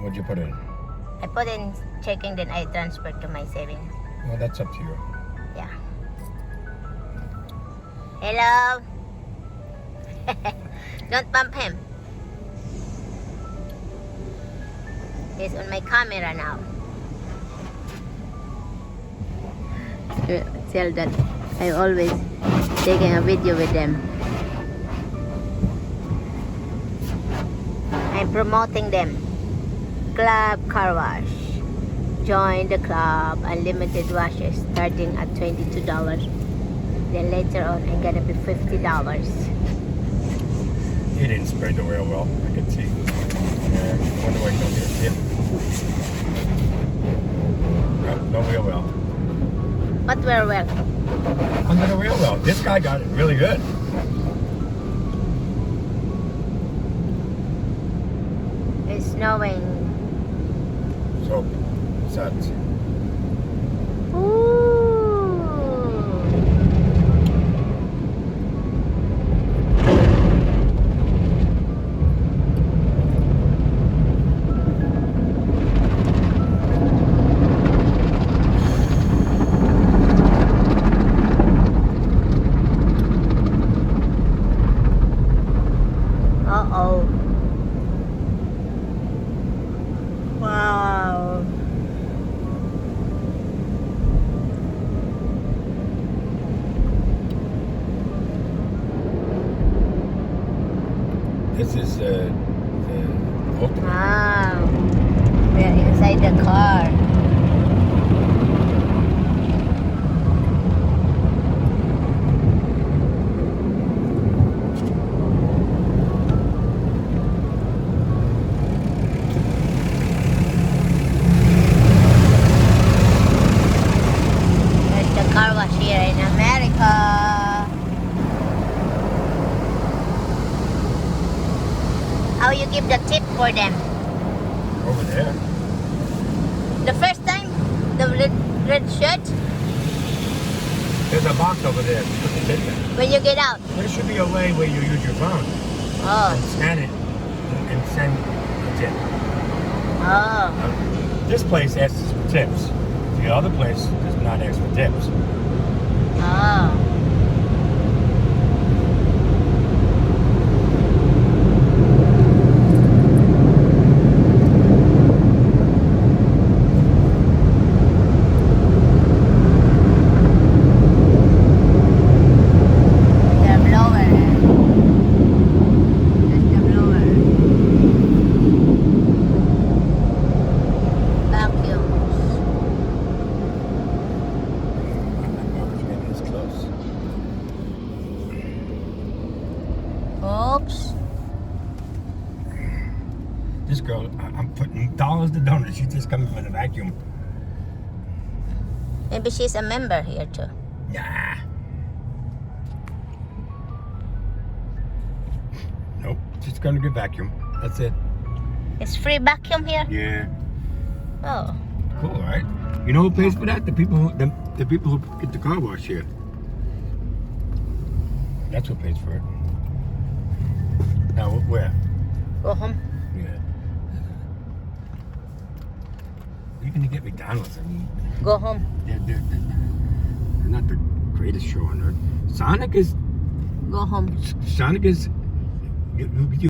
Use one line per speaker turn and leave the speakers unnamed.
What'd you put in?
I put in checking, then I transfer to my savings.
Well, that's up to you.
Yeah. Hello. Don't bump him. He's on my camera now. Tell that I'm always taking a video with them. I'm promoting them. Club Car Wash. Join the club. Unlimited washes starting at $22. Then later on, I'm gonna be $50.
He didn't spray the oil well. I could see. Yeah. Wonder why you don't get a tip. No wheel well.
But we're well.
Under the wheel well. This guy got it really good.
It's snowing.
So, sucks.
Ooh. Uh-oh. Wow.
This is the ultimate.
Wow. We're inside the car. There's the car wash here in America. How you give the tip for them?
Over there.
The first time, the red shirt,
There's a box over there. Put the tip in.
when you get out.
There should be a way where you use your phone
Oh,
and scan it and send a tip.
oh,
This place asks for tips. The other place does not ask for tips.
oh. The blower. That's the blower. Vacuums.
Maybe it's close.
Oops.
This girl, I'm putting dollars to donuts. She's just coming from the vacuum.
Maybe she's a member here too.
Nah. Nope. She's going to get vacuum. That's it.
It's free vacuum here?
Yeah.
Oh.
Cool, right? You know who pays for that? The people who get the car wash here. That's who pays for it. Now where?
Go home.
Yeah. You're gonna get McDonald's. I mean,
Go home.
they're not the greatest show on earth. Sonic is.
Go home.
You